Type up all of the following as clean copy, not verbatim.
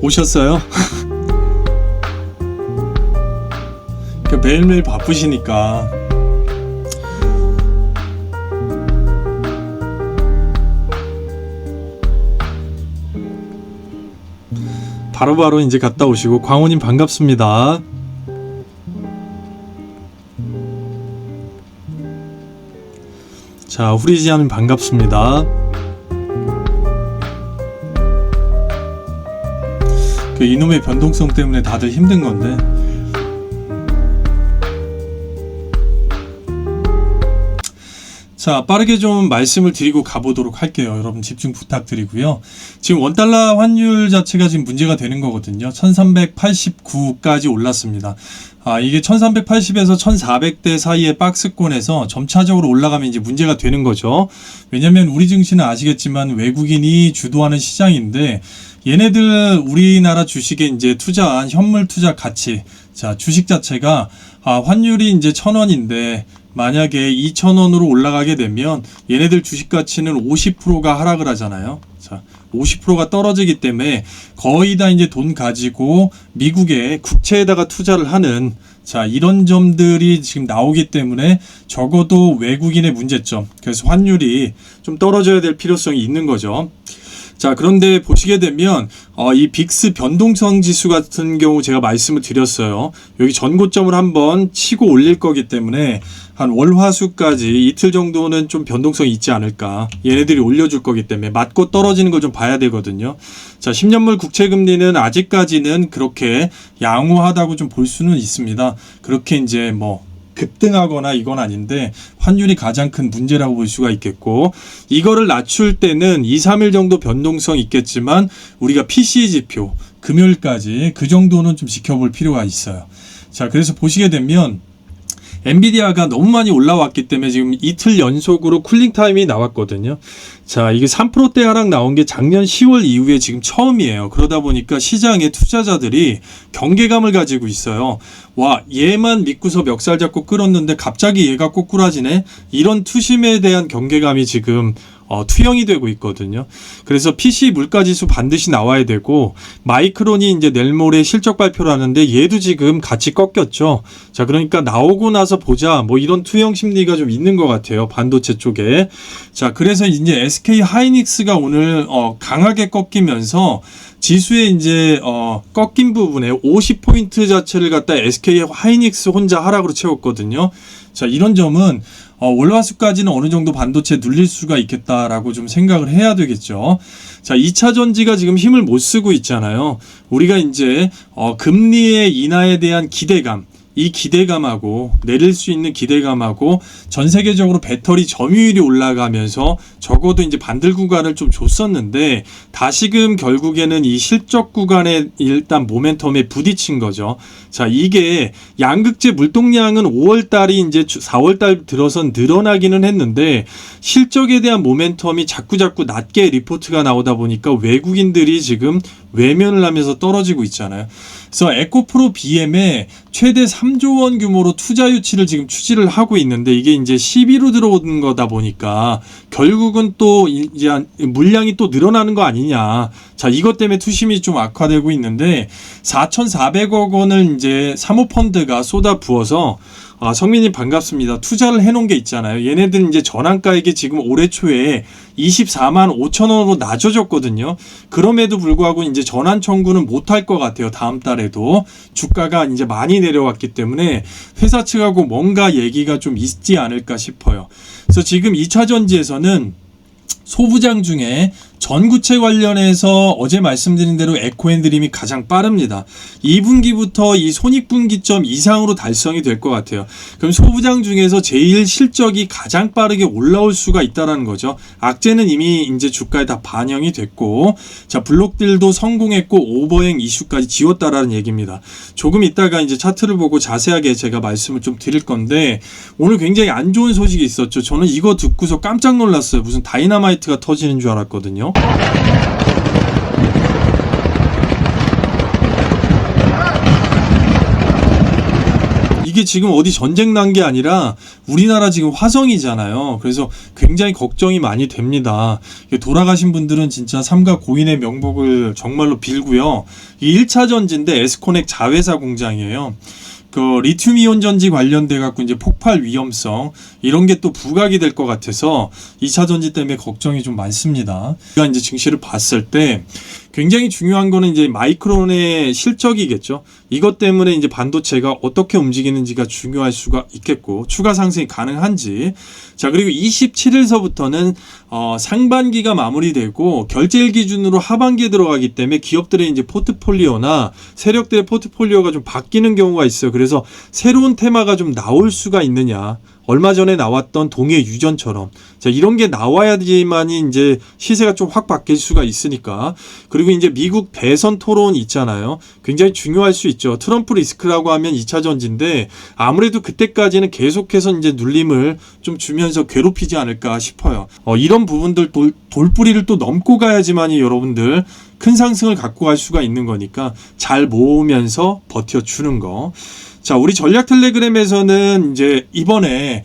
오셨어요? 매일매일 바쁘시니까. 바로바로 이제 갔다 오시고. 광호님 반갑습니다. 자, 후리지아님 반갑습니다. 그 이놈의 변동성 때문에 다들 힘든 건데. 자, 빠르게 좀 말씀을 드리고 가보도록 할게요. 여러분 집중 부탁드리고요. 지금 원달러 환율 자체가 지금 문제가 되는 거거든요. 1389까지 올랐습니다. 이게 1380에서 1400대 사이의 박스권에서 점차적으로 올라가면 이제 문제가 되는 거죠. 왜냐면 우리 증시는 아시겠지만 외국인이 주도하는 시장인데, 얘네들 우리나라 주식에 이제 투자한 현물 투자 가치, 자, 주식 자체가 환율이 이제 1000원인데 만약에 2000원으로 올라가게 되면 얘네들 주식 가치는 50%가 하락을 하잖아요. 자, 50%가 떨어지기 때문에 거의 다 이제 돈 가지고 미국의 국채에다가 투자를 하는, 자, 이런 점들이 지금 나오기 때문에 적어도 외국인의 문제점, 그래서 환율이 좀 떨어져야 될 필요성이 있는 거죠. 자, 그런데 보시게 되면 이 빅스 변동성 지수 같은 경우 제가 말씀을 드렸어요. 여기 전고점을 한번 치고 올릴 거기 때문에 한 월화수까지 이틀 정도는 좀 변동성이 있지 않을까. 얘네들이 올려줄 거기 때문에 맞고 떨어지는 걸 좀 봐야 되거든요. 자, 10년물 국채금리는 아직까지는 그렇게 양호하다고 좀 볼 수는 있습니다. 그렇게 이제 뭐 급등하거나 이건 아닌데 환율이 가장 큰 문제라고 볼 수가 있겠고, 이거를 낮출 때는 2, 3일 정도 변동성 있겠지만 우리가 PCE 지표 금요일까지 그 정도는 좀 지켜볼 필요가 있어요. 자, 그래서 보시게 되면 엔비디아가 너무 많이 올라왔기 때문에 지금 이틀 연속으로 쿨링타임이 나왔거든요. 자, 이게 3%대 하락 나온 게 작년 10월 이후에 지금 처음이에요. 그러다 보니까 시장의 투자자들이 경계감을 가지고 있어요. 와, 얘만 믿고서 멱살 잡고 끌었는데 갑자기 얘가 꼬꾸라지네? 이런 투심에 대한 경계감이 지금 투영이 되고 있거든요. 그래서 PC 물가지수 반드시 나와야 되고, 마이크론이 이제 내일 모레 실적 발표를 하는데 얘도 지금 같이 꺾였죠. 자, 그러니까 나오고 나서 보자, 뭐 이런 투영 심리가 좀 있는 것 같아요, 반도체 쪽에. 자, 그래서 이제 SK 하이닉스가 오늘 강하게 꺾이면서 지수에 이제 꺾인 부분에 50포인트 자체를 갖다 SK 하이닉스 혼자 하락으로 채웠거든요. 자, 이런 점은 월화수까지는 어느 정도 반도체 눌릴 수가 있겠다라고 좀 생각을 해야 되겠죠. 자, 2차 전지가 지금 힘을 못 쓰고 있잖아요. 우리가 이제 금리의 인하에 대한 기대감, 이 기대감하고 내릴 수 있는 기대감하고 전 세계적으로 배터리 점유율이 올라가면서 적어도 이제 반들 구간을 좀 줬었는데, 다시금 결국에는 이 실적 구간에 일단 모멘텀에 부딪힌 거죠. 자, 이게 양극재 물동량은 5월달이 이제 4월달 들어선 늘어나기는 했는데 실적에 대한 모멘텀이 자꾸 낮게 리포트가 나오다 보니까 외국인들이 지금 외면을 하면서 떨어지고 있잖아요. 그래서 에코프로 BM에 최대 3조 원 규모로 투자 유치를 지금 추진을 하고 있는데, 이게 이제 12로 들어오는 거다 보니까 결국은 또 이제 물량이 또 늘어나는 거 아니냐. 자, 이것 때문에 투심이 좀 악화되고 있는데 4,400억 원을 이제 사모펀드가 쏟아 부어서, 성민님 반갑습니다. 투자를 해놓은 게 있잖아요. 얘네들 이제 전환가액이 지금 올해 초에 24만 5천 원으로 낮아졌거든요. 그럼에도 불구하고 이제 전환 청구는 못할 것 같아요. 다음 달에도 주가가 이제 많이 내려왔기 때문에 회사 측하고 뭔가 얘기가 좀 있지 않을까 싶어요. 그래서 지금 2차 전지에서는 소부장 중에 전구체 관련해서 어제 말씀드린 대로 에코앤드림이 가장 빠릅니다. 2분기부터 이 손익분기점 이상으로 달성이 될 것 같아요. 그럼 소부장 중에서 제일 실적이 가장 빠르게 올라올 수가 있다는 거죠. 악재는 이미 이제 주가에 다 반영이 됐고, 자, 블록딜도 성공했고 오버행 이슈까지 지웠다라는 얘기입니다. 조금 이따가 이제 차트를 보고 자세하게 제가 말씀을 좀 드릴 건데, 오늘 굉장히 안 좋은 소식이 있었죠. 저는 이거 듣고서 깜짝 놀랐어요. 무슨 다이너마이트가 터지는 줄 알았거든요. 이게 지금 어디 전쟁 난 게 아니라 우리나라 지금 화성이잖아요. 그래서 굉장히 걱정이 많이 됩니다. 돌아가신 분들은 진짜 삼가 고인의 명복을 정말로 빌고요. 이 1차 전지인데 에스코넥 자회사 공장이에요. 그 리튬이온 전지 관련돼 갖고 이제 폭발 위험성 이런 게 또 부각이 될 것 같아서 2차 전지 때문에 걱정이 좀 많습니다. 우리가 이제 증시를 봤을 때 굉장히 중요한 거는 이제 마이크론의 실적이겠죠. 이것 때문에 이제 반도체가 어떻게 움직이는지가 중요할 수가 있겠고 추가 상승이 가능한지. 자, 그리고 27일서부터는 상반기가 마무리되고 결제일 기준으로 하반기에 들어가기 때문에 기업들의 이제 포트폴리오나 세력들의 포트폴리오가 좀 바뀌는 경우가 있어요. 그래서 새로운 테마가 좀 나올 수가 있느냐. 얼마 전에 나왔던 동해 유전처럼 자 이런 게 나와야지만이 이제 시세가 좀 확 바뀔 수가 있으니까. 그리고 이제 미국 대선 토론 있잖아요. 굉장히 중요할 수 있죠. 트럼프 리스크라고 하면 2차 전지인데 아무래도 그때까지는 계속해서 이제 눌림을 좀 주면서 괴롭히지 않을까 싶어요. 이런 부분들 돌뿌리를 또 넘고 가야지만이 여러분들 큰 상승을 갖고 갈 수가 있는 거니까 잘 모으면서 버텨주는 거. 자, 우리 전략 텔레그램에서는 이제 이번에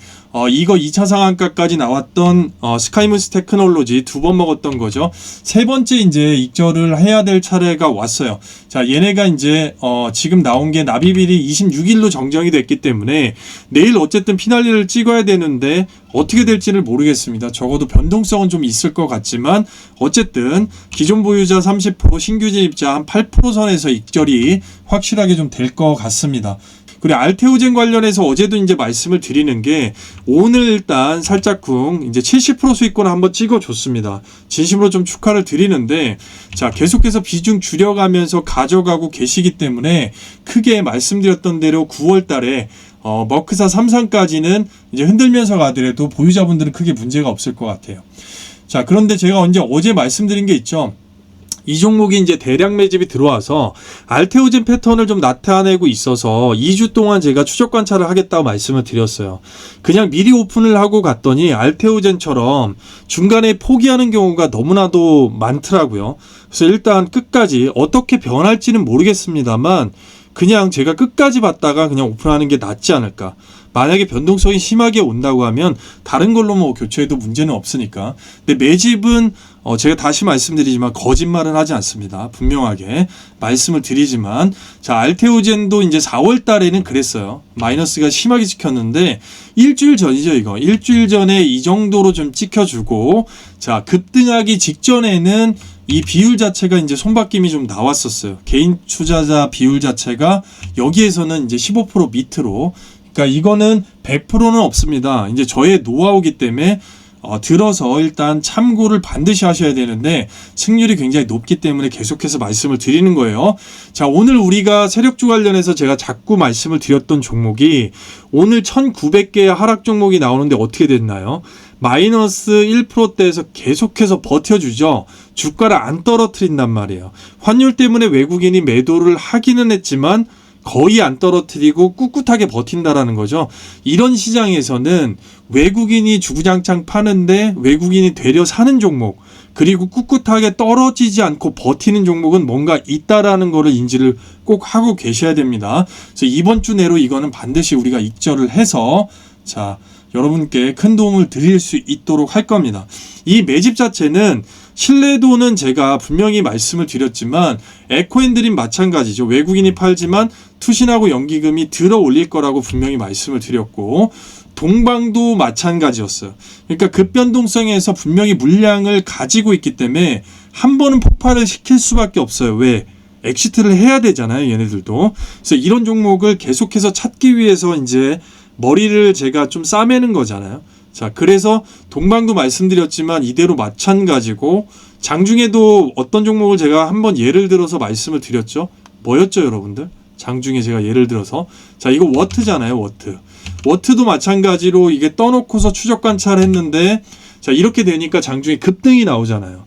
이거 2차 상한가까지 나왔던 스카이문스 테크놀로지 2번 먹었던 거죠. 세 번째 이제 익절을 해야 될 차례가 왔어요. 자, 얘네가 이제 지금 나온 게 납입일이 26일로 정정이 됐기 때문에 내일 어쨌든 피날리를 찍어야 되는데 어떻게 될지를 모르겠습니다. 적어도 변동성은 좀 있을 것 같지만 어쨌든 기존 보유자 30%, 신규 진입자 한 8% 선에서 익절이 확실하게 좀 될 것 같습니다. 그리고 알테오젠 관련해서 어제도 이제 말씀을 드리는 게 오늘 일단 살짝쿵 이제 70% 수익권을 한번 찍어줬습니다. 진심으로 좀 축하를 드리는데 자 계속해서 비중 줄여가면서 가져가고 계시기 때문에 크게 말씀드렸던 대로 9월 달에 머크사 3상까지는 이제 흔들면서 가더라도 보유자분들은 크게 문제가 없을 것 같아요. 자 그런데 제가 어제 말씀드린 게 있죠. 이 종목이 이제 대량 매집이 들어와서 알테오젠 패턴을 좀 나타내고 있어서 2주 동안 제가 추적 관찰을 하겠다고 말씀을 드렸어요. 그냥 미리 오픈을 하고 갔더니 알테오젠처럼 중간에 포기하는 경우가 너무나도 많더라고요. 그래서 일단 끝까지 어떻게 변할지는 모르겠습니다만 그냥 제가 끝까지 봤다가 그냥 오픈하는 게 낫지 않을까. 만약에 변동성이 심하게 온다고 하면 다른 걸로 뭐 교체해도 문제는 없으니까. 근데 매집은 제가 다시 말씀드리지만 거짓말은 하지 않습니다. 분명하게 말씀을 드리지만 자 알테오젠도 이제 4월 달에는 그랬어요. 마이너스가 심하게 찍혔는데 일주일 전이죠 이거. 일주일 전에 이 정도로 좀 찍혀주고 자 급등하기 직전에는 이 비율 자체가 이제 손바뀜이 좀 나왔었어요. 개인 투자자 비율 자체가 여기에서는 이제 15% 밑으로. 그러니까 이거는 100%는 없습니다. 이제 저의 노하우기 때문에 들어서 일단 참고를 반드시 하셔야 되는데 승률이 굉장히 높기 때문에 계속해서 말씀을 드리는 거예요. 자, 오늘 우리가 세력주 관련해서 제가 자꾸 말씀을 드렸던 종목이 오늘 1900개의 하락 종목이 나오는데 어떻게 됐나요? 마이너스 1%대에서 계속해서 버텨주죠. 주가를 안 떨어뜨린단 말이에요. 환율 때문에 외국인이 매도를 하기는 했지만 거의 안 떨어뜨리고 꿋꿋하게 버틴다라는 거죠. 이런 시장에서는 외국인이 주구장창 파는데 외국인이 되려 사는 종목 그리고 꿋꿋하게 떨어지지 않고 버티는 종목은 뭔가 있다라는 거를 인지를 꼭 하고 계셔야 됩니다. 그래서 이번 주 내로 이거는 반드시 우리가 익절을 해서 자 여러분께 큰 도움을 드릴 수 있도록 할 겁니다. 이 매집 자체는 신뢰도는 제가 분명히 말씀을 드렸지만 에코앤드림 마찬가지죠. 외국인이 팔지만 투신하고 연기금이 들어 올릴 거라고 분명히 말씀을 드렸고 동방도 마찬가지였어요. 그러니까 급변동성에서 분명히 물량을 가지고 있기 때문에 한 번은 폭발을 시킬 수밖에 없어요. 왜? 엑시트를 해야 되잖아요. 얘네들도. 그래서 이런 종목을 계속해서 찾기 위해서 이제 머리를 제가 좀 싸매는 거잖아요. 자, 그래서 동방도 말씀드렸지만 이대로 마찬가지고 장중에도 어떤 종목을 제가 한번 예를 들어서 말씀을 드렸죠. 뭐였죠, 여러분들? 장중에 제가 예를 들어서 자, 이거 워트잖아요, 워트. 워트도 마찬가지로 이게 떠놓고서 추적 관찰했는데 자, 이렇게 되니까 장중에 급등이 나오잖아요.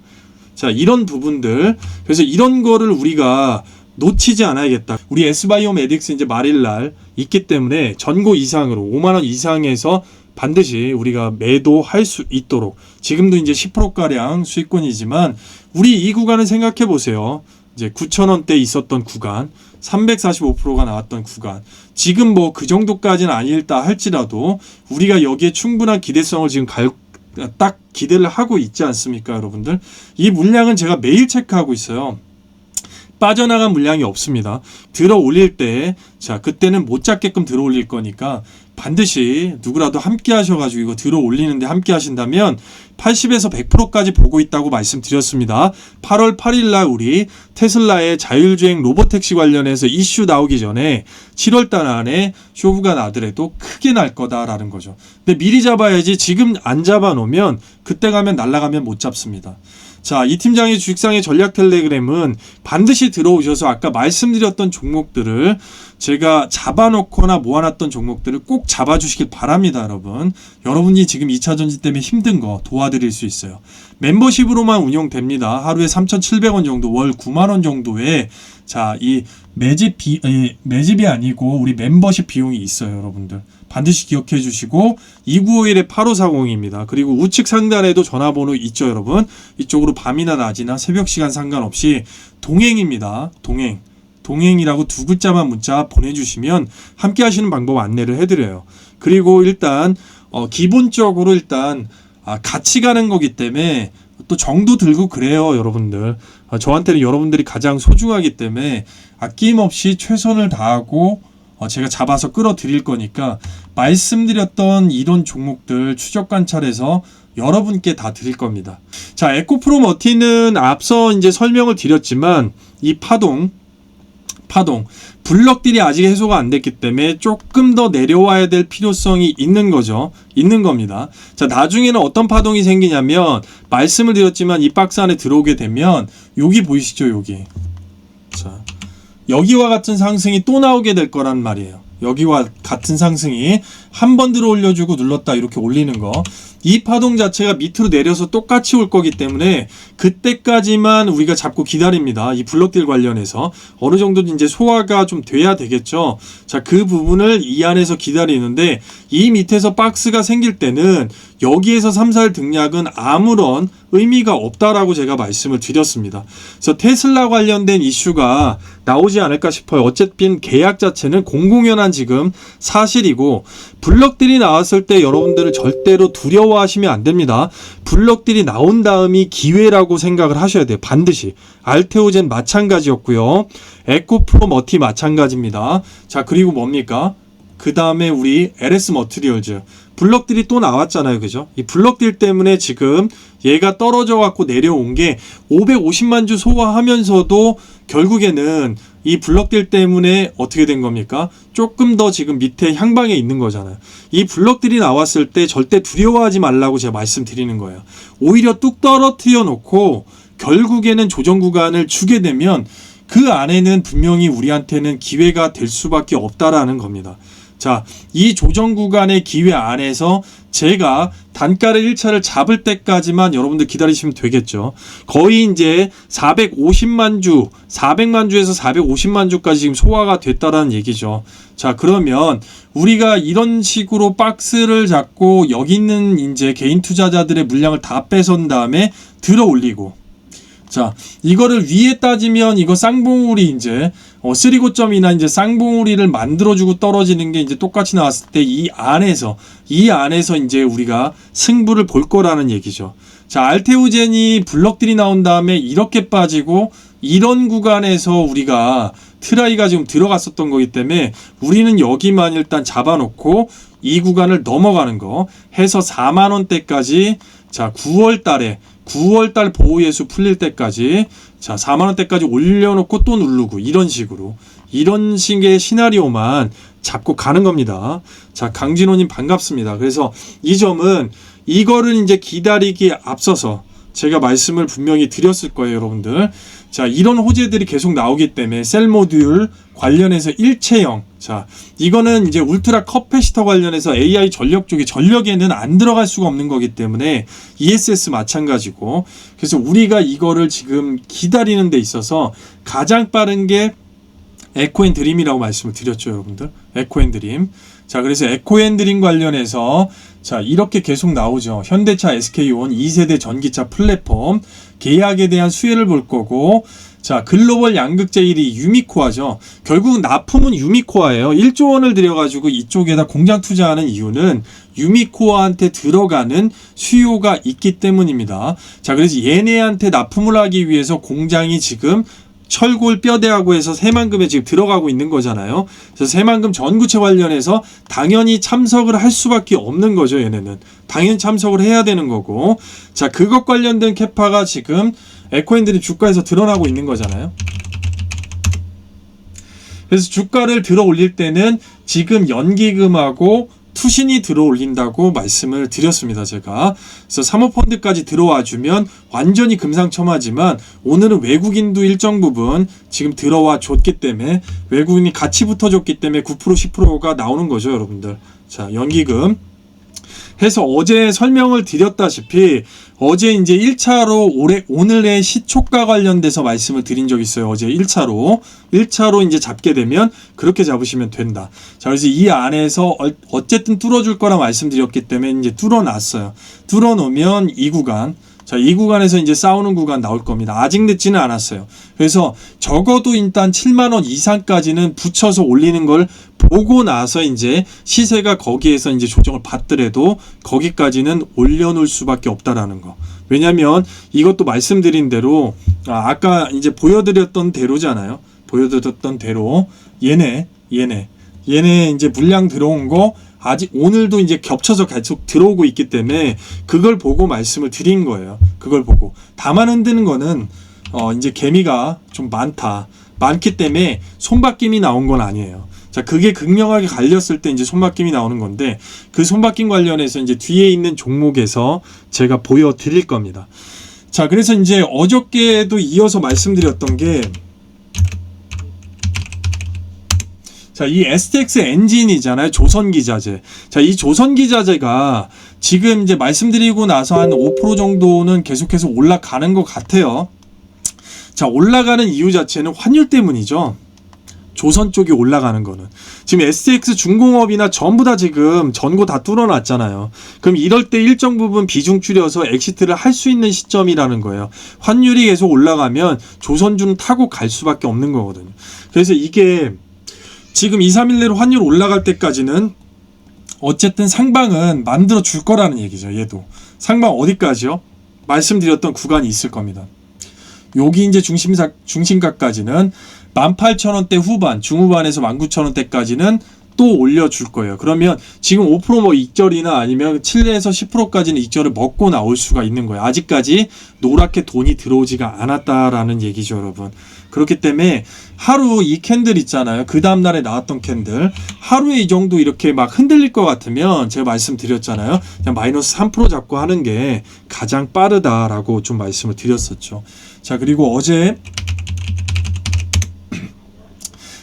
자, 이런 부분들. 그래서 이런 거를 우리가 놓치지 않아야겠다. 우리 S바이오메딕스 이제 말일날 있기 때문에 전고 이상으로 5만 원 이상에서 반드시 우리가 매도할 수 있도록 지금도 이제 10%가량 수익권이지만 우리 이 구간을 생각해 보세요. 이제 9,000원대 있었던 구간, 345%가 나왔던 구간, 지금 뭐 그 정도까지는 아닐다 할지라도 우리가 여기에 충분한 기대성을 지금 딱 기대를 하고 있지 않습니까, 여러분들? 이 물량은 제가 매일 체크하고 있어요. 빠져나간 물량이 없습니다. 들어 올릴 때, 자, 그때는 못 잡게끔 들어 올릴 거니까 반드시 누구라도 함께 하셔가지고 이거 들어 올리는데 함께 하신다면 80에서 100%까지 보고 있다고 말씀드렸습니다. 8월 8일 날 우리 테슬라의 자율주행 로보택시 관련해서 이슈 나오기 전에 7월 달 안에 쇼부가 나더라도 크게 날 거다라는 거죠. 근데 미리 잡아야지 지금 안 잡아놓으면 그때 가면 날아가면 못 잡습니다. 자, 이 팀장의 주식상의 전략 텔레그램은 반드시 들어오셔서 아까 말씀드렸던 종목들을 제가 잡아놓거나 모아놨던 종목들을 꼭 잡아주시길 바랍니다, 여러분. 여러분이 지금 2차 전지 때문에 힘든 거 도와드릴 수 있어요. 멤버십으로만 운영됩니다. 하루에 3,700원 정도, 월 9만원 정도의 자, 이 매집이 아니고 우리 멤버십 비용이 있어요, 여러분들. 반드시 기억해 주시고 2951에 8540입니다. 그리고 우측 상단에도 전화번호 있죠, 여러분. 이쪽으로 밤이나 낮이나 새벽 시간 상관없이 동행입니다. 동행이라고 두 글자만 문자 보내주시면 함께 하시는 방법 안내를 해드려요. 그리고 일단 기본적으로 일단 같이 가는 거기 때문에 또 정도 들고 그래요, 여러분들. 저한테는 여러분들이 가장 소중하기 때문에 아낌없이 최선을 다하고 제가 잡아서 끌어드릴 거니까 말씀드렸던 이런 종목들 추적 관찰해서 여러분께 다 드릴 겁니다. 자, 에코프로 머티는 앞서 이제 설명을 드렸지만 이 파동 블럭들이 아직 해소가 안 됐기 때문에 조금 더 내려와야 될 필요성이 있는 거죠. 있는 겁니다. 자, 나중에는 어떤 파동이 생기냐면 말씀을 드렸지만 이 박스 안에 들어오게 되면 여기 보이시죠, 여기. 자, 여기와 같은 상승이 또 나오게 될 거란 말이에요. 여기와 같은 상승이 한 번 들어 올려주고 눌렀다 이렇게 올리는 거. 이 파동 자체가 밑으로 내려서 똑같이 올 거기 때문에 그때까지만 우리가 잡고 기다립니다. 이 블록딜 관련해서 어느 정도 이제 소화가 좀 돼야 되겠죠. 자, 그 부분을 이 안에서 기다리는데 이 밑에서 박스가 생길 때는 여기에서 3, 4일 등락은 아무런 의미가 없다라고 제가 말씀을 드렸습니다. 그래서 테슬라 관련된 이슈가 나오지 않을까 싶어요. 어쨌든 계약 자체는 공공연한 지금 사실이고 블럭들이 나왔을 때 여러분들은 절대로 두려워하시면 안 됩니다. 블럭들이 나온 다음이 기회라고 생각을 하셔야 돼요. 반드시. 알테오젠 마찬가지였고요. 에코프로 머티 마찬가지입니다. 자, 그리고 뭡니까? 그 다음에 우리 LS 머티리얼즈 블럭들이 또 나왔잖아요, 그죠? 이 블럭들 때문에 지금 얘가 떨어져 갖고 내려온 게 550만 주 소화하면서도 결국에는 이 블럭들 때문에 어떻게 된 겁니까? 조금 더 지금 밑에 향방에 있는 거잖아요. 이 블럭들이 나왔을 때 절대 두려워하지 말라고 제가 말씀드리는 거예요. 오히려 뚝 떨어뜨려 놓고 결국에는 조정 구간을 주게 되면 그 안에는 분명히 우리한테는 기회가 될 수밖에 없다라는 겁니다. 자, 이 조정 구간의 기회 안에서 제가 단가를 1차를 잡을 때까지만 여러분들 기다리시면 되겠죠. 거의 이제 450만 주, 400만 주에서 450만 주까지 지금 소화가 됐다라는 얘기죠. 자, 그러면 우리가 이런 식으로 박스를 잡고 여기 있는 이제 개인 투자자들의 물량을 다 뺏은 다음에 들어 올리고, 자, 이거를 위에 따지면 이거 쌍봉우리 이제 쓰리고점이나 이제 쌍봉우리를 만들어주고 떨어지는 게 이제 똑같이 나왔을 때 이 안에서 이제 우리가 승부를 볼 거라는 얘기죠. 자, 알테오젠이 블럭들이 나온 다음에 이렇게 빠지고 이런 구간에서 우리가 트라이가 지금 들어갔었던 거기 때문에 우리는 여기만 일단 잡아놓고 이 구간을 넘어가는 거 해서 4만 원대까지, 자, 9월달 보호예수 풀릴 때까지, 자, 4만원대까지 올려놓고 또 누르고 이런 식의 시나리오만 잡고 가는 겁니다. 자, 강진호님 반갑습니다. 그래서 이 점은 이거를 이제 기다리기에 앞서서 제가 말씀을 분명히 드렸을 거예요, 여러분들. 자, 이런 호재들이 계속 나오기 때문에 셀 모듈 관련해서 일체형, 자, 이거는 이제 울트라 커패시터 관련해서 AI 전력 쪽에 전력에는 안 들어갈 수가 없는 거기 때문에 ESS 마찬가지고, 그래서 우리가 이거를 지금 기다리는 데 있어서 가장 빠른 게 에코앤드림이라고 말씀을 드렸죠, 여러분들. 에코앤드림. 자, 그래서 에코핸들링 관련해서 자, 이렇게 계속 나오죠. 현대차 SK온 2세대 전기차 플랫폼 계약에 대한 수혜를 볼 거고, 자, 글로벌 양극재 1위 유미코아죠. 결국 납품은 유미코아예요. 1조 원을 들여가지고 이쪽에다 공장 투자하는 이유는 유미코아한테 들어가는 수요가 있기 때문입니다. 자, 그래서 얘네한테 납품을 하기 위해서 공장이 지금 철골 뼈대하고 해서 새만금에 지금 들어가고 있는 거잖아요. 그래서 새만금 전구체 관련해서 당연히 참석을 할 수밖에 없는 거죠. 얘네는 당연히 참석을 해야 되는 거고, 자, 그것 관련된 캐파가 지금 에코핸들링 주가에서 드러나고 있는 거잖아요. 그래서 주가를 들어 올릴 때는 지금 연기금하고 투신이 들어 올린다고 말씀을 드렸습니다. 제가. 그래서 사모펀드까지 들어와 주면 완전히 금상첨화지만 오늘은 외국인도 일정 부분 지금 들어와 줬기 때문에, 외국인이 같이 붙어줬기 때문에 9% 10%가 나오는 거죠, 여러분들. 자, 연기금 해서 어제 설명을 드렸다시피 어제 이제 1차로 오늘의 시초가 관련돼서 말씀을 드린 적이 있어요. 어제 1차로 이제 잡게 되면 그렇게 잡으시면 된다. 자, 그래서 이 안에서 어쨌든 뚫어줄 거라 말씀드렸기 때문에 이제 뚫어놨어요. 뚫어놓으면 이 구간, 자, 이 구간에서 이제 싸우는 구간 나올 겁니다. 아직 늦지는 않았어요. 그래서 적어도 일단 7만원 이상까지는 붙여서 올리는 걸 보고 나서 이제 시세가 거기에서 이제 조정을 받더라도 거기까지는 올려놓을 수밖에 없다라는 거. 왜냐면 이것도 말씀드린 대로, 아까 이제 보여드렸던 대로잖아요. 보여드렸던 대로 얘네 이제 물량 들어온 거 아직 오늘도 이제 겹쳐서 계속 들어오고 있기 때문에 그걸 보고 말씀을 드린 거예요. 그걸 보고. 다만 흔드는 거는 이제 개미가 좀 많기 때문에 손바뀜이 나온 건 아니에요. 자, 그게 극명하게 갈렸을 때 이제 손바뀜이 나오는 건데, 그 손바뀜 관련해서 이제 뒤에 있는 종목에서 제가 보여드릴 겁니다. 자, 그래서 이제 어저께도 이어서 말씀드렸던 게, 자, 이 STX 엔진이잖아요. 조선기자재. 자, 이 조선기자재가 지금 이제 말씀드리고 나서 한 5% 정도는 계속해서 올라가는 것 같아요. 자, 올라가는 이유 자체는 환율 때문이죠. 조선 쪽이 올라가는 거는. 지금 STX 중공업이나 전부 다 지금 전고 다 뚫어놨잖아요. 그럼 이럴 때 일정 부분 비중 줄여서 엑시트를 할 수 있는 시점이라는 거예요. 환율이 계속 올라가면 조선주는 타고 갈 수밖에 없는 거거든요. 그래서 이게 지금 2, 3일 내로 환율 올라갈 때까지는 어쨌든 상방은 만들어 줄 거라는 얘기죠. 얘도 상방 어디까지요? 말씀드렸던 구간이 있을 겁니다. 여기 이제 중심가까지는 18,000원대 후반, 중후반에서 19,000원대까지는 또 올려줄 거예요. 그러면 지금 5% 뭐 익절이나 아니면 7에서 10%까지는 익절을 먹고 나올 수가 있는 거예요. 아직까지 노랗게 돈이 들어오지가 않았다라는 얘기죠, 여러분. 그렇기 때문에 하루 이 캔들 있잖아요. 그 다음날에 나왔던 캔들. 하루에 이 정도 이렇게 막 흔들릴 것 같으면 제가 말씀드렸잖아요. 그냥 마이너스 3% 잡고 하는 게 가장 빠르다라고 좀 말씀을 드렸었죠. 자, 그리고 어제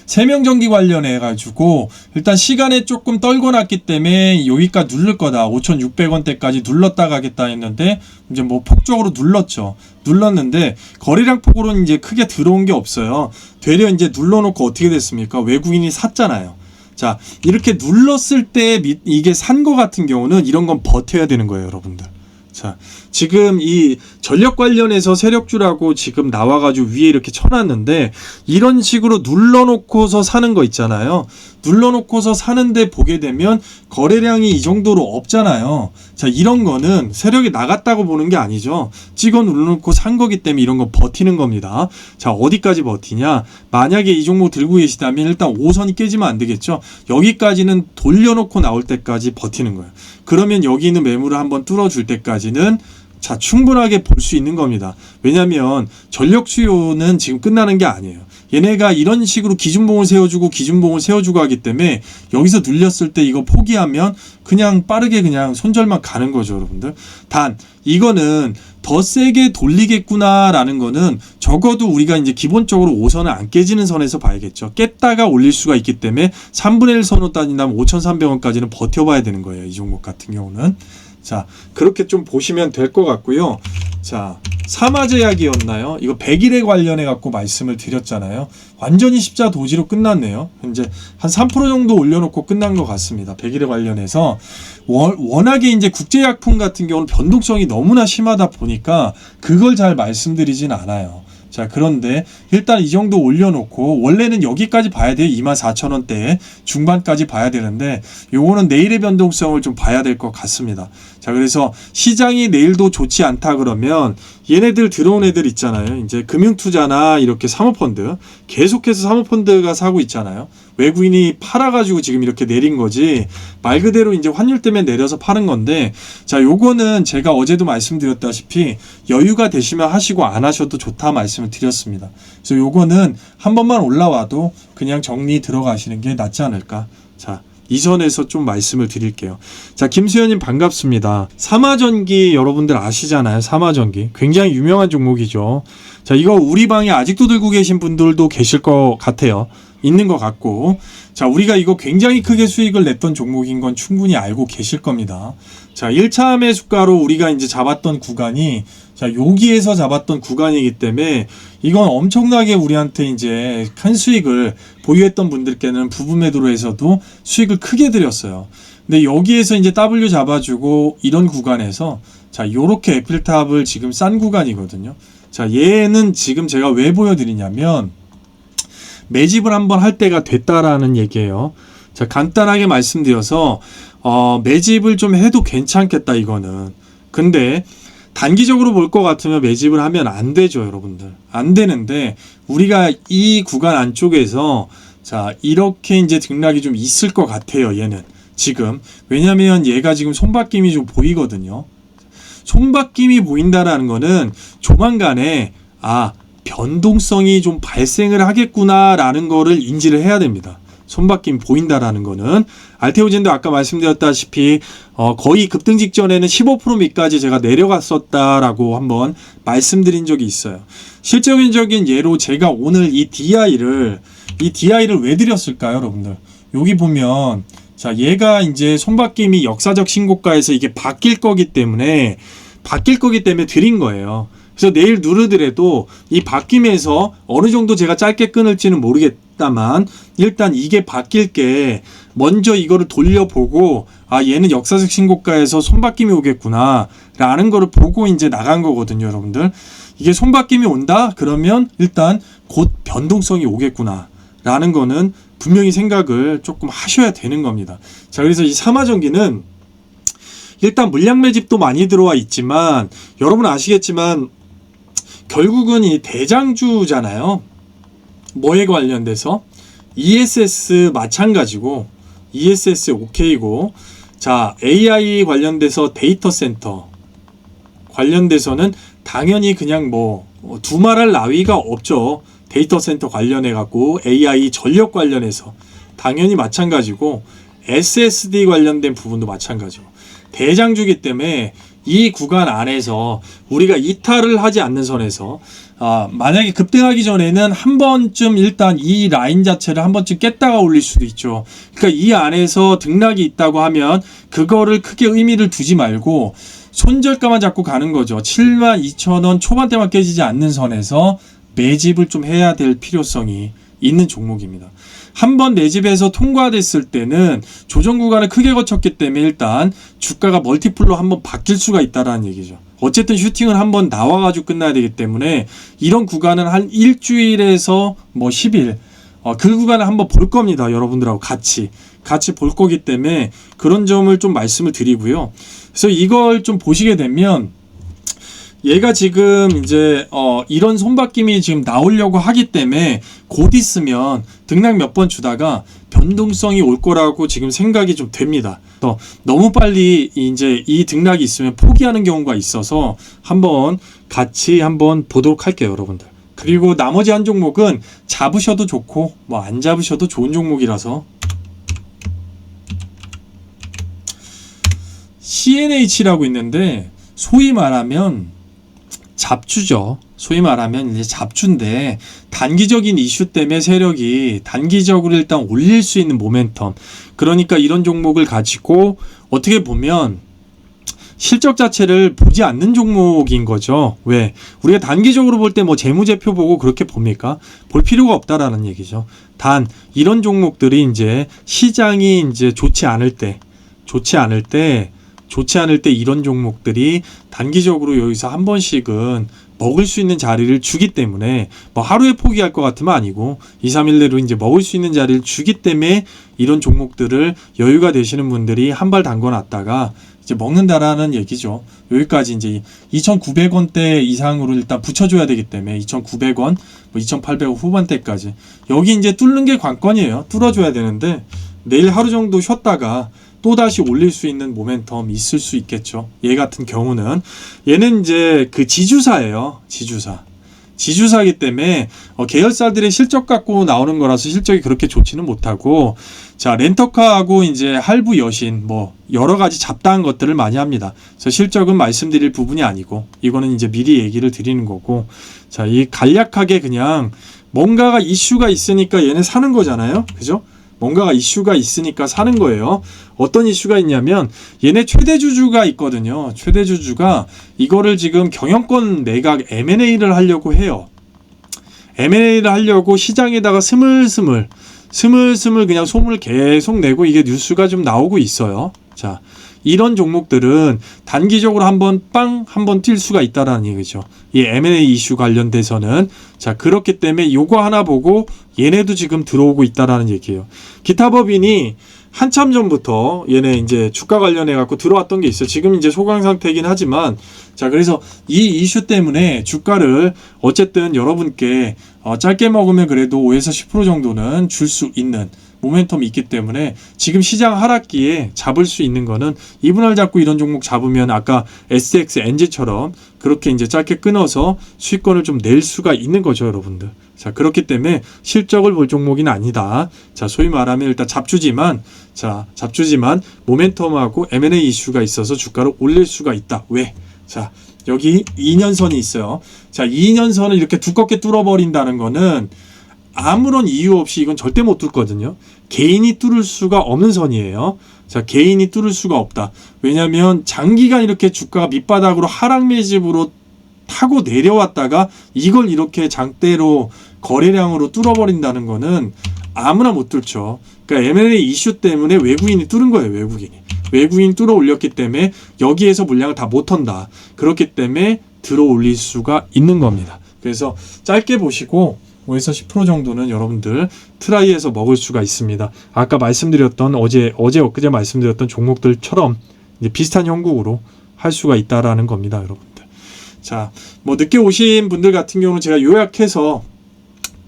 세명전기 관련해 가지고 일단 시간에 조금 떨궈놨기 때문에 여기까지 누를 거다. 5,600원대까지 눌렀다 가겠다 했는데 이제 뭐 폭적으로 눌렀죠. 눌렀는데 거래량 폭으로는 이제 크게 들어온 게 없어요. 되려 이제 눌러놓고 어떻게 됐습니까? 외국인이 샀잖아요. 자, 이렇게 눌렀을 때 이게 산 거 같은 경우는 이런 건 버텨야 되는 거예요, 여러분들. 자, 지금 이 전력 관련해서 세력주라고 지금 나와가지고 위에 이렇게 쳐놨는데 이런 식으로 눌러놓고서 사는 거 있잖아요. 눌러놓고서 사는데 보게 되면 거래량이 이 정도로 없잖아요. 자, 이런 거는 세력이 나갔다고 보는 게 아니죠. 찍어 눌러놓고 산 거기 때문에 이런 거 버티는 겁니다. 자, 어디까지 버티냐? 만약에 이 종목 들고 계시다면 일단 5선이 깨지면 안 되겠죠. 여기까지는 돌려놓고 나올 때까지 버티는 거예요. 그러면 여기 있는 매물을 한번 뚫어줄 때까지는 자, 충분하게 볼 수 있는 겁니다. 왜냐하면 전력 수요는 지금 끝나는 게 아니에요. 얘네가 이런 식으로 기준봉을 세워주고 하기 때문에 여기서 눌렸을 때 이거 포기하면 그냥 빠르게 그냥 손절만 가는 거죠, 여러분들. 단 이거는 더 세게 돌리겠구나라는 거는 적어도 우리가 이제 기본적으로 5선은 안 깨지는 선에서 봐야겠죠. 깼다가 올릴 수가 있기 때문에 3분의 1 선으로 따진다면 5,300원까지는 버텨봐야 되는 거예요, 이 종목 같은 경우는. 자, 그렇게 좀 보시면 될 것 같고요. 자, 사마제약이었나요? 이거 100일에 관련해 갖고 말씀을 드렸잖아요. 완전히 십자 도지로 끝났네요. 이제 한 3% 정도 올려놓고 끝난 것 같습니다. 100일에 관련해서 워낙에 이제 국제약품 같은 경우는 변동성이 너무나 심하다 보니까 그걸 잘 말씀드리진 않아요. 자, 그런데 일단 이 정도 올려놓고 원래는 여기까지 봐야 돼요. 24,000원대 중반까지 봐야 되는데 요거는 내일의 변동성을 좀 봐야 될 것 같습니다. 자, 그래서 시장이 내일도 좋지 않다 그러면 얘네들 들어온 애들 있잖아요. 이제 금융투자나 이렇게 사모펀드 계속해서 사모펀드가 사고 있잖아요. 외국인이 팔아가지고 지금 이렇게 내린 거지 말 그대로 이제 환율 때문에 내려서 파는 건데, 자, 요거는 제가 어제도 말씀드렸다시피 여유가 되시면 하시고 안 하셔도 좋다 말씀을 드렸습니다. 그래서 요거는 한 번만 올라와도 그냥 정리 들어가시는 게 낫지 않을까. 자, 이 선에서 좀 말씀을 드릴게요. 자, 김수현님 반갑습니다. 삼화전기 여러분들 아시잖아요. 삼화전기 굉장히 유명한 종목이죠. 자, 이거 우리 방에 아직도 들고 계신 분들도 계실 것 같아요. 있는 것 같고, 자, 우리가 이거 굉장히 크게 수익을 냈던 종목인 건 충분히 알고 계실 겁니다. 자, 1차 매수가로 우리가 이제 잡았던 구간이, 자, 여기에서 잡았던 구간이기 때문에 이건 엄청나게 우리한테 이제 큰 수익을 보유했던 분들께는 부분 매도로 해서도 수익을 크게 드렸어요. 근데 여기에서 이제 W 잡아주고 이런 구간에서, 자, 요렇게 애플탑을 지금 싼 구간이거든요. 자, 얘는 지금 제가 왜 보여드리냐면 매집을 한번 할 때가 됐다라는 얘기예요. 자, 간단하게 말씀드려서 매집을 좀 해도 괜찮겠다 이거는. 근데 단기적으로 볼 것 같으면 매집을 하면 안 되죠, 여러분들. 안 되는데 우리가 이 구간 안쪽에서, 자, 이렇게 이제 등락이 좀 있을 것 같아요, 얘는 지금. 왜냐면 얘가 지금 손바뀜이 좀 보이거든요. 손바뀜이 보인다라는 거는 조만간에 변동성이 좀 발생을 하겠구나라는 거를 인지를 해야 됩니다. 손바뀜 보인다라는 거는. 알테오젠도 아까 말씀드렸다시피 거의 급등 직전에는 15% 밑까지 제가 내려갔었다라고 한번 말씀드린 적이 있어요. 실질적인 예로 제가 오늘 이 DI를 왜 드렸을까요, 여러분들? 여기 보면, 자, 얘가 이제 손바뀜이 역사적 신고가에서 이게 바뀔 거기 때문에 드린 거예요. 그래서 내일 누르더라도 이 바뀜에서 어느 정도 제가 짧게 끊을지는 모르겠다만 일단 이게 바뀔 게 먼저 이거를 돌려보고 얘는 역사적 신고가에서 손바뀜이 오겠구나 라는 거를 보고 이제 나간 거거든요, 여러분들. 이게 손바뀜이 온다 그러면 일단 곧 변동성이 오겠구나 라는 거는 분명히 생각을 조금 하셔야 되는 겁니다. 자, 그래서 이 삼화전기는 일단 물량 매집도 많이 들어와 있지만 여러분 아시겠지만 결국은 이 대장주잖아요. 뭐에 관련돼서? ESS 마찬가지고, ESS OK고, 자, AI 관련돼서 데이터 센터 관련돼서는 당연히 그냥 두말할 나위가 없죠. 데이터 센터 관련해 갖고 AI 전력 관련해서 당연히 마찬가지고, SSD 관련된 부분도 마찬가지고, 대장주기 때문에 이 구간 안에서 우리가 이탈을 하지 않는 선에서 만약에 급등하기 전에는 한 번쯤 일단 이 라인 자체를 한 번쯤 깼다가 올릴 수도 있죠. 그러니까 이 안에서 등락이 있다고 하면 그거를 크게 의미를 두지 말고 손절가만 잡고 가는 거죠. 72,000원 초반대만 깨지지 않는 선에서 매집을 좀 해야 될 필요성이 있는 종목입니다. 한번 매집에서 통과됐을 때는 조정 구간을 크게 거쳤기 때문에 일단 주가가 멀티플로 한번 바뀔 수가 있다라는 얘기죠. 어쨌든 슈팅은 한번 나와가지고 끝나야 되기 때문에 이런 구간은 한 일주일에서 10일 그 구간을 한번 볼 겁니다. 여러분들하고 같이 볼 거기 때문에 그런 점을 좀 말씀을 드리고요. 그래서 이걸 좀 보시게 되면 얘가 지금 이제 이런 손바뀜이 지금 나오려고 하기 때문에 곧 있으면 등락 몇 번 주다가 변동성이 올 거라고 지금 생각이 좀 됩니다. 너무 빨리 이제 이 등락이 있으면 포기하는 경우가 있어서 같이 한번 보도록 할게요, 여러분들. 그리고 나머지 한 종목은 잡으셔도 좋고 안 잡으셔도 좋은 종목이라서 CNH라고 있는데 소위 말하면 잡주죠. 소위 말하면 이제 잡주인데 단기적인 이슈 때문에 세력이 단기적으로 일단 올릴 수 있는 모멘텀. 그러니까 이런 종목을 가지고 어떻게 보면 실적 자체를 보지 않는 종목인 거죠. 왜? 우리가 단기적으로 볼 때 뭐 재무제표 보고 그렇게 봅니까? 볼 필요가 없다라는 얘기죠. 단 이런 종목들이 이제 시장이 이제 좋지 않을 때 이런 종목들이 단기적으로 여기서 한 번씩은 먹을 수 있는 자리를 주기 때문에 뭐 하루에 포기할 것 같으면 아니고 2, 3일 내로 이제 먹을 수 있는 자리를 주기 때문에 이런 종목들을 여유가 되시는 분들이 한 발 담궈 놨다가 이제 먹는다라는 얘기죠. 여기까지 이제 2,900원대 이상으로 일단 붙여줘야 되기 때문에 2,900원, 뭐 2,800원 후반대까지 여기 이제 뚫는 게 관건이에요. 뚫어줘야 되는데 내일 하루 정도 쉬었다가 또다시 올릴 수 있는 모멘텀 있을 수 있겠죠. 얘 같은 경우는 얘는 이제 그 지주사예요. 지주사이기 때문에 계열사들의 실적 갖고 나오는 거라서 실적이 그렇게 좋지는 못하고 자 렌터카하고 이제 할부 여신 뭐 여러 가지 잡다한 것들을 많이 합니다. 그래서 실적은 말씀드릴 부분이 아니고 이거는 이제 미리 얘기를 드리는 거고 자 이 간략하게 그냥 뭔가가 이슈가 있으니까 얘네 사는 거잖아요. 그죠? 뭔가가 이슈가 있으니까 사는 거예요. 어떤 이슈가 있냐면 얘네 최대주주가 있거든요. 최대주주가 이거를 지금 경영권 매각 M&A를 하려고 해요. M&A를 하려고 시장에다가 스물스물 그냥 소문을 계속 내고 이게 뉴스가 좀 나오고 있어요. 자, 이런 종목들은 단기적으로 한번 뛸 수가 있다라는 얘기죠. 이 M&A 이슈 관련돼서는 자 그렇기 때문에 요거 하나 보고 얘네도 지금 들어오고 있다라는 얘기예요. 기타 법인이 한참 전부터 얘네 이제 주가 관련해 갖고 들어왔던 게 있어요. 지금 이제 소강 상태이긴 하지만 자 그래서 이 이슈 때문에 주가를 어쨌든 여러분께 짧게 먹으면 그래도 5에서 10% 정도는 줄 수 있는 모멘텀이 있기 때문에 지금 시장 하락기에 잡을 수 있는 거는 2분할 잡고 이런 종목 잡으면 아까 SX 엔지처럼 그렇게 이제 짧게 끊어서 수익권을 좀 낼 수가 있는 거죠, 여러분들. 자, 그렇기 때문에 실적을 볼 종목은 아니다. 자, 소위 말하면 일단 잡주지만 모멘텀하고 M&A 이슈가 있어서 주가를 올릴 수가 있다. 왜? 자, 여기 2년선이 있어요. 자, 2년선을 이렇게 두껍게 뚫어버린다는 거는 아무런 이유 없이 이건 절대 못 뚫거든요. 개인이 뚫을 수가 없는 선이에요. 자, 개인이 뚫을 수가 없다. 왜냐하면 장기간 이렇게 주가가 밑바닥으로 하락 매집으로 타고 내려왔다가 이걸 이렇게 장대로 거래량으로 뚫어버린다는 거는 아무나 못 뚫죠. 그러니까 M&A 이슈 때문에 외국인이 뚫은 거예요. 외국인이 뚫어 올렸기 때문에 여기에서 물량을 다 못 턴다. 그렇기 때문에 들어 올릴 수가 있는 겁니다. 그래서 짧게 보시고 5에서 10% 정도는 여러분들 트라이해서 먹을 수가 있습니다. 아까 말씀드렸던 엊그제 말씀드렸던 종목들처럼 이제 비슷한 형국으로 할 수가 있다라는 겁니다, 여러분들. 자, 뭐 늦게 오신 분들 같은 경우는 제가 요약해서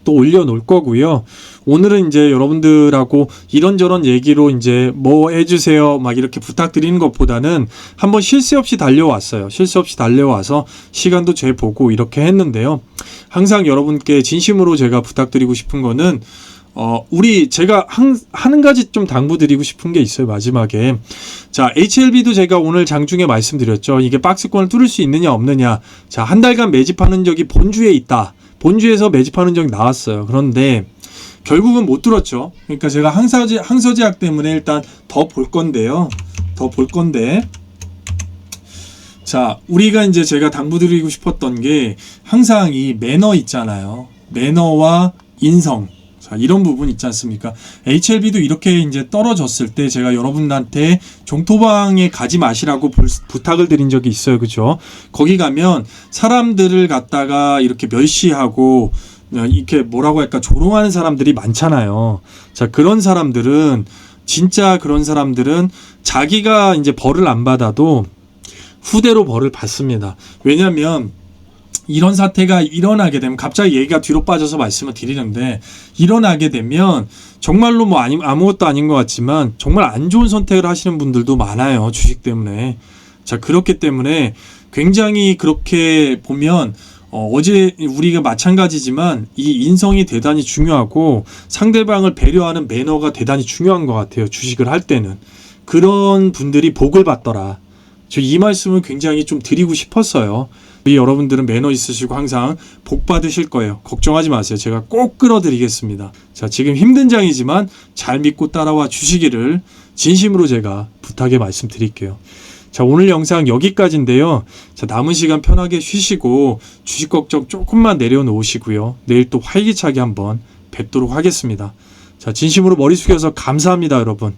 또 올려놓을 거고요. 오늘은 이제 여러분들하고 이런저런 얘기로 이제 뭐 해주세요 막 이렇게 부탁드리는 것보다는 한번 쉴 새 없이 달려왔어요. 쉴 새 없이 달려와서 시간도 재보고 이렇게 했는데요. 항상 여러분께 진심으로 제가 부탁드리고 싶은 거는 제가 한 가지 좀 당부드리고 싶은 게 있어요. 마지막에 자 HLB도 제가 오늘 장중에 말씀드렸죠. 이게 박스권을 뚫을 수 있느냐 없느냐. 자, 한 달간 매집하는 적이 본주에 있다. 본주에서 매집하는 적이 나왔어요. 그런데 결국은 못 뚫었죠. 그러니까 제가 항서제약 때문에 일단 더 볼 건데요. 자, 우리가 이제 제가 당부드리고 싶었던 게 항상 이 매너 있잖아요. 매너와 인성. 자, 이런 부분 있지 않습니까? HLB도 이렇게 이제 떨어졌을 때 제가 여러분한테 종토방에 가지 마시라고 부탁을 드린 적이 있어요. 그죠? 거기 가면 사람들을 갖다가 이렇게 멸시하고 이렇게 뭐라고 할까 조롱하는 사람들이 많잖아요. 자, 그런 사람들은 자기가 이제 벌을 안 받아도 후대로 벌을 받습니다. 왜냐면 이런 사태가 일어나게 되면 갑자기 얘기가 뒤로 빠져서 말씀을 드리는데 일어나게 되면 정말로 뭐 아무것도 아닌 것 같지만 정말 안 좋은 선택을 하시는 분들도 많아요. 주식 때문에. 자, 그렇기 때문에 굉장히 그렇게 보면 어제 우리가 마찬가지지만 이 인성이 대단히 중요하고 상대방을 배려하는 매너가 대단히 중요한 것 같아요. 주식을 할 때는. 그런 분들이 복을 받더라. 저 이 말씀을 굉장히 좀 드리고 싶었어요. 우리 여러분들은 매너 있으시고 항상 복 받으실 거예요. 걱정하지 마세요. 제가 꼭 끌어드리겠습니다. 자, 지금 힘든 장이지만 잘 믿고 따라와 주시기를 진심으로 제가 부탁의 말씀드릴게요. 자, 오늘 영상 여기까지인데요. 자, 남은 시간 편하게 쉬시고 주식 걱정 조금만 내려놓으시고요. 내일 또 활기차게 한번 뵙도록 하겠습니다. 자, 진심으로 머리 숙여서 감사합니다, 여러분.